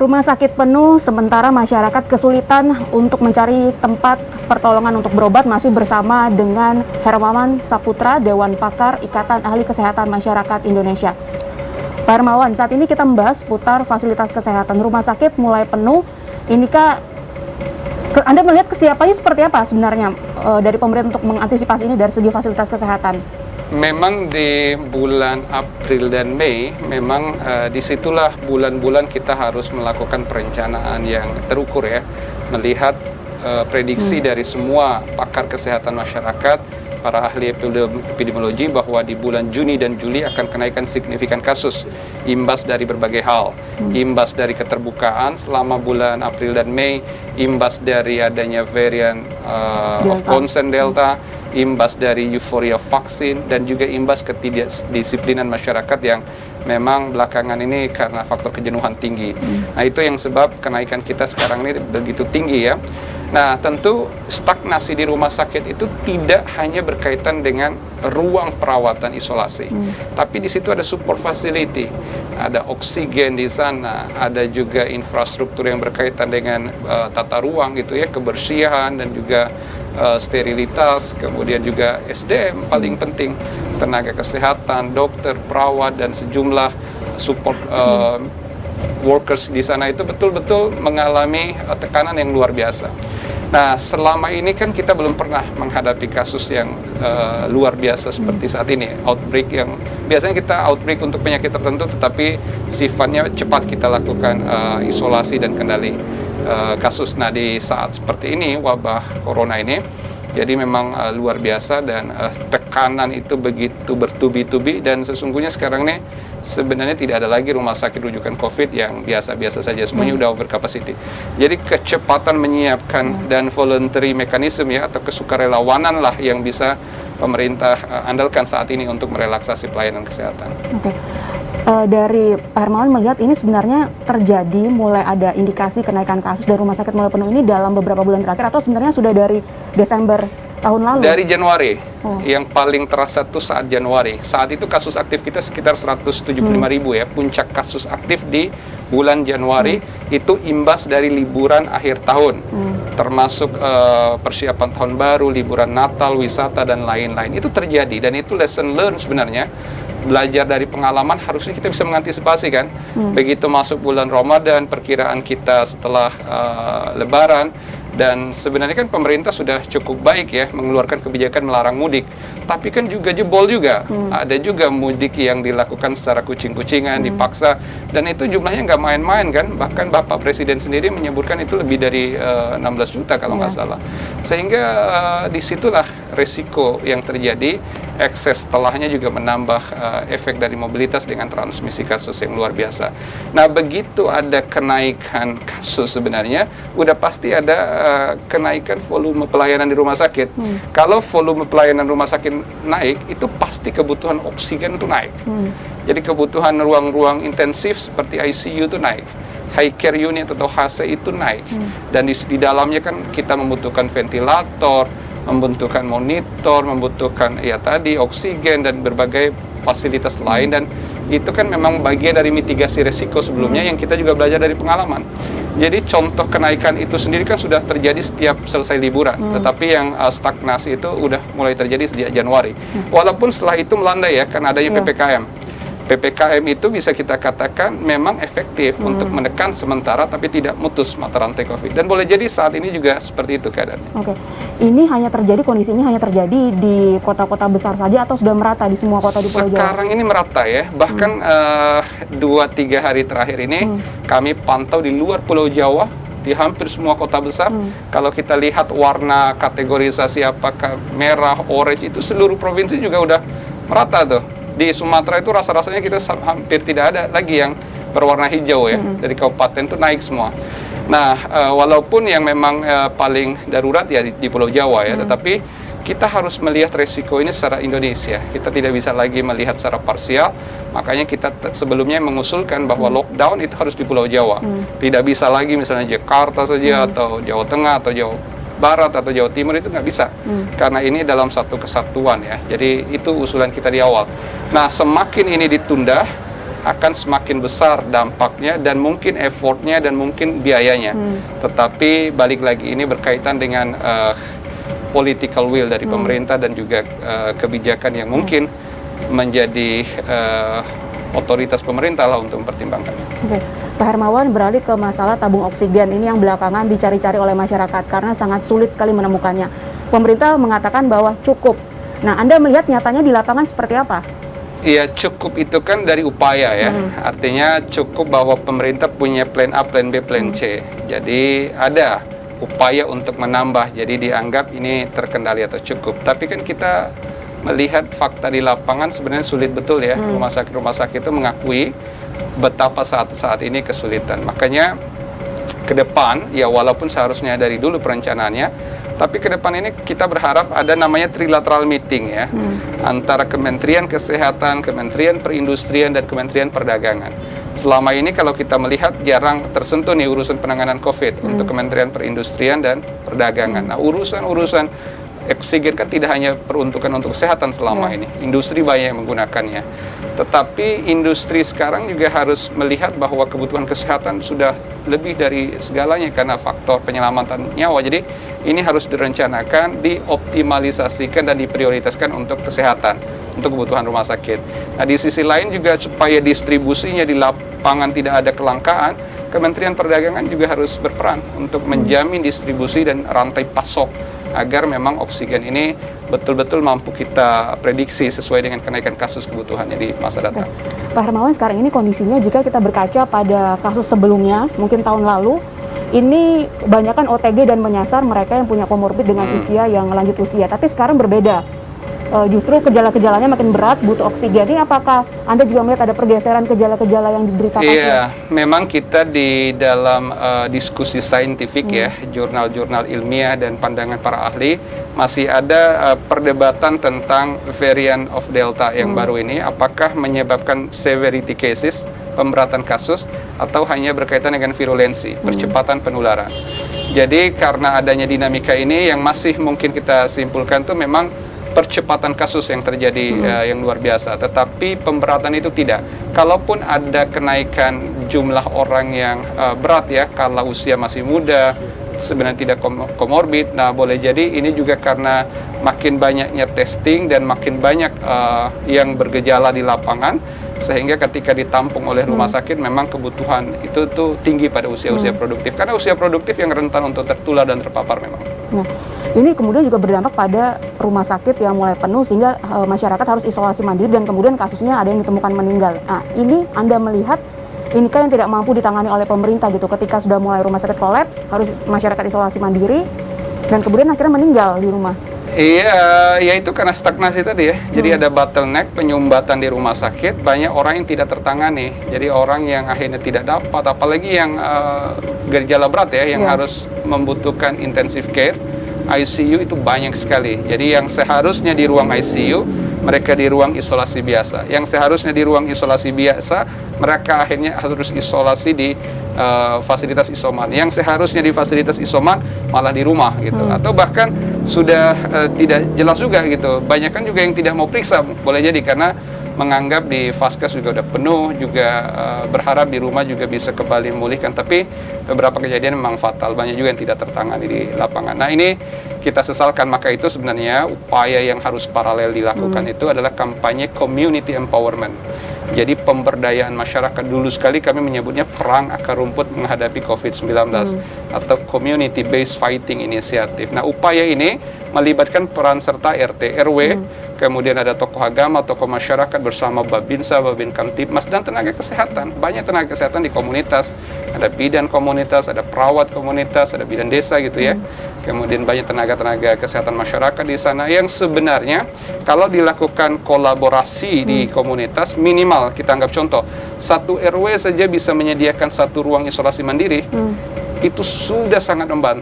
Rumah sakit penuh, sementara masyarakat kesulitan untuk mencari tempat pertolongan untuk berobat. Masih bersama dengan Hermawan Saputra, Dewan Pakar Ikatan Ahli Kesehatan Masyarakat Indonesia. Pak Hermawan, saat ini kita membahas seputar fasilitas kesehatan. Rumah sakit mulai penuh. Ini Anda melihat kesiapannya seperti apa sebenarnya dari pemerintah untuk mengantisipasi ini dari segi fasilitas kesehatan? Memang di bulan April dan Mei, memang disitulah bulan-bulan kita harus melakukan perencanaan yang terukur ya, melihat prediksi dari semua pakar kesehatan masyarakat, para ahli epidemiologi bahwa di bulan Juni dan Juli akan kenaikan signifikan kasus, imbas dari berbagai hal, imbas dari keterbukaan selama bulan April dan Mei, imbas dari adanya varian of concern Delta, imbas dari euforia vaksin, dan juga imbas ketidakdisiplinan masyarakat yang memang belakangan ini karena faktor kejenuhan tinggi. Nah, itu yang sebab kenaikan kita sekarang ini begitu tinggi ya. Nah, tentu stagnasi di rumah sakit itu tidak hanya berkaitan dengan ruang perawatan isolasi, tapi di situ ada support facility, ada oksigen di sana, ada juga infrastruktur yang berkaitan dengan tata ruang gitu ya, kebersihan dan juga sterilitas, kemudian juga SDM paling penting, tenaga kesehatan, dokter, perawat, dan sejumlah support workers di sana itu betul-betul mengalami tekanan yang luar biasa. Nah, selama ini kan kita belum pernah menghadapi kasus yang luar biasa seperti saat ini, outbreak yang biasanya kita outbreak untuk penyakit tertentu, tetapi sifatnya cepat kita lakukan isolasi dan kendali kasus. Nah, di saat seperti ini, wabah corona ini, jadi memang luar biasa dan tekanan itu begitu bertubi-tubi, dan sesungguhnya sekarang ini sebenarnya tidak ada lagi rumah sakit rujukan COVID yang biasa-biasa saja, semuanya udah over capacity. Jadi kecepatan menyiapkan dan voluntary mechanism ya, atau kesukarelawanan lah yang bisa pemerintah andalkan saat ini untuk merelaksasi pelayanan kesehatan. Oke. Dari Pak Hermawan melihat ini sebenarnya terjadi mulai ada indikasi kenaikan kasus dari rumah sakit mulai penuh ini dalam beberapa bulan terakhir, atau sebenarnya sudah dari Desember tahun lalu? Dari Januari, yang paling terasa itu saat Januari. Saat itu kasus aktif kita sekitar 175.000 ya. Puncak kasus aktif di bulan Januari itu imbas dari liburan akhir tahun, termasuk persiapan tahun baru, liburan Natal, wisata, dan lain-lain. Itu terjadi, dan itu lesson learned sebenarnya. Belajar dari pengalaman, harusnya kita bisa mengantisipasi kan. Begitu masuk bulan Ramadan, perkiraan kita setelah Lebaran, dan sebenarnya kan pemerintah sudah cukup baik ya mengeluarkan kebijakan melarang mudik, tapi kan juga jebol juga. Ada juga mudik yang dilakukan secara kucing-kucingan, dipaksa, dan itu jumlahnya nggak main-main kan. Bahkan Bapak Presiden sendiri menyebutkan itu lebih dari 16 juta kalau nggak salah. Sehingga disitulah resiko yang terjadi. Ekses setelahnya juga menambah efek dari mobilitas dengan transmisi kasus yang luar biasa. Nah, begitu ada kenaikan kasus sebenarnya, udah pasti ada kenaikan volume pelayanan di rumah sakit. Kalau volume pelayanan rumah sakit naik, itu pasti kebutuhan oksigen itu naik. Jadi kebutuhan ruang-ruang intensif seperti ICU itu naik. High care unit atau HC itu naik. Dan di dalamnya kan kita membutuhkan ventilator, membutuhkan monitor, membutuhkan ya tadi oksigen dan berbagai fasilitas lain, dan itu kan memang bagian dari mitigasi resiko sebelumnya yang kita juga belajar dari pengalaman. Jadi contoh kenaikan itu sendiri kan sudah terjadi setiap selesai liburan, tetapi yang stagnasi itu udah mulai terjadi sejak Januari. Walaupun setelah itu melandai ya, kan adanya PPKM. PPKM itu bisa kita katakan memang efektif untuk menekan sementara, tapi tidak mutus mata rantai COVID. Dan boleh jadi saat ini juga seperti itu keadaannya. Oke, ini hanya terjadi, kondisi ini hanya terjadi di kota-kota besar saja atau sudah merata di semua kota di Pulau Jawa? Sekarang ini merata ya, bahkan 2-3 hari terakhir ini kami pantau di luar Pulau Jawa, di hampir semua kota besar. Kalau kita lihat warna kategorisasi apakah merah, orange, itu seluruh provinsi juga udah merata tuh. Di Sumatera itu rasa-rasanya kita hampir tidak ada lagi yang berwarna hijau ya, dari kabupaten itu naik semua. Nah, walaupun yang memang paling darurat ya di Pulau Jawa ya, tetapi kita harus melihat resiko ini secara Indonesia. Kita tidak bisa lagi melihat secara parsial, makanya kita sebelumnya mengusulkan bahwa lockdown itu harus di Pulau Jawa. Tidak bisa lagi misalnya Jakarta saja, atau Jawa Tengah, atau Jawa Barat atau Jawa Timur, itu nggak bisa, karena ini dalam satu kesatuan ya. Jadi itu usulan kita di awal. Nah, semakin ini ditunda, akan semakin besar dampaknya dan mungkin effortnya dan mungkin biayanya. Tetapi balik lagi ini berkaitan dengan political will dari pemerintah dan juga kebijakan yang mungkin menjadi otoritas pemerintah lah untuk mempertimbangkan. Oke. Pak Hermawan, beralih ke masalah tabung oksigen ini yang belakangan dicari-cari oleh masyarakat karena sangat sulit sekali menemukannya. Pemerintah mengatakan bahwa cukup. Nah, Anda melihat nyatanya di lapangan seperti apa? Iya, cukup itu kan dari upaya ya. Artinya cukup bahwa pemerintah punya plan A, plan B, plan C. Jadi ada upaya untuk menambah. Jadi dianggap ini terkendali atau cukup. Tapi kan kita melihat fakta di lapangan sebenarnya sulit betul ya. Rumah sakit itu mengakui betapa saat ini kesulitan. Makanya ke depan ya walaupun seharusnya dari dulu perencanaannya, tapi ke depan ini kita berharap ada namanya trilateral meeting ya, antara Kementerian Kesehatan, Kementerian Perindustrian, dan Kementerian Perdagangan. Selama ini kalau kita melihat jarang tersentuh nih urusan penanganan COVID untuk Kementerian Perindustrian dan Perdagangan. Nah, urusan-urusan oksigen kan tidak hanya peruntukan untuk kesehatan selama ini, industri banyak yang menggunakannya. Tetapi industri sekarang juga harus melihat bahwa kebutuhan kesehatan sudah lebih dari segalanya karena faktor penyelamatan nyawa. Jadi ini harus direncanakan, dioptimalisasikan dan diprioritaskan untuk kesehatan, untuk kebutuhan rumah sakit. Nah, di sisi lain juga supaya distribusinya di lapangan tidak ada kelangkaan, Kementerian Perdagangan juga harus berperan untuk menjamin distribusi dan rantai pasok agar memang oksigen ini betul-betul mampu kita prediksi sesuai dengan kenaikan kasus kebutuhannya di masa datang. Pak Hermawan, sekarang ini kondisinya jika kita berkaca pada kasus sebelumnya, mungkin tahun lalu, ini kebanyakan OTG dan menyasar mereka yang punya komorbid dengan usia yang lanjut usia. Tapi sekarang berbeda. Justru gejala-gejalanya makin berat, butuh oksigen. Ini apakah Anda juga melihat ada pergeseran gejala-gejala yang diderita pasien? Iya, memang kita di dalam diskusi saintifik ya, jurnal-jurnal ilmiah dan pandangan para ahli, masih ada perdebatan tentang variant of Delta yang baru ini, apakah menyebabkan severity cases, pemberatan kasus, atau hanya berkaitan dengan virulensi, percepatan penularan. Jadi karena adanya dinamika ini yang masih mungkin kita simpulkan tuh memang percepatan kasus yang terjadi yang luar biasa, tetapi pemberatan itu tidak. Kalaupun ada kenaikan jumlah orang yang berat ya, kalau usia masih muda, sebenarnya tidak komorbid, nah boleh jadi ini juga karena makin banyaknya testing dan makin banyak yang bergejala di lapangan, sehingga ketika ditampung oleh rumah sakit memang kebutuhan itu tuh tinggi pada usia-usia produktif, karena usia produktif yang rentan untuk tertular dan terpapar memang. Nah, ini kemudian juga berdampak pada rumah sakit yang mulai penuh sehingga masyarakat harus isolasi mandiri dan kemudian kasusnya ada yang ditemukan meninggal. Nah, ini Anda melihat ini kan yang tidak mampu ditangani oleh pemerintah gitu, ketika sudah mulai rumah sakit kolaps, harus masyarakat isolasi mandiri dan kemudian akhirnya meninggal di rumah. Iya, ya itu karena stagnasi tadi ya. Jadi ada bottleneck, penyumbatan di rumah sakit, banyak orang yang tidak tertangani. Jadi orang yang akhirnya tidak dapat, apalagi yang gejala berat ya, yang harus membutuhkan intensive care, ICU itu banyak sekali. Jadi yang seharusnya di ruang ICU, mereka di ruang isolasi biasa. Yang seharusnya di ruang isolasi biasa, mereka akhirnya harus isolasi di fasilitas isoman. Yang seharusnya di fasilitas isoman malah di rumah gitu. Atau bahkan sudah tidak jelas juga gitu. Banyak kan juga yang tidak mau periksa, boleh jadi karena menganggap di Vaskes juga udah penuh, juga berharap di rumah juga bisa kembali memulihkan. Tapi beberapa kejadian memang fatal, banyak juga yang tidak tertangani di lapangan. Nah ini kita sesalkan, maka itu sebenarnya upaya yang harus paralel dilakukan itu adalah kampanye community empowerment. Jadi pemberdayaan masyarakat, dulu sekali kami menyebutnya perang akar rumput menghadapi COVID-19 atau community based fighting initiative. Nah upaya ini melibatkan peran serta RT, RW, kemudian ada tokoh agama, tokoh masyarakat bersama Babinsa, Babin Kamtibmas, dan tenaga kesehatan. Banyak tenaga kesehatan di komunitas, ada bidan komunitas, ada perawat komunitas, ada bidan desa gitu ya. Kemudian banyak tenaga-tenaga kesehatan masyarakat di sana yang sebenarnya kalau dilakukan kolaborasi di komunitas, minimal kita anggap contoh, satu RW saja bisa menyediakan satu ruang isolasi mandiri, itu sudah sangat membantu.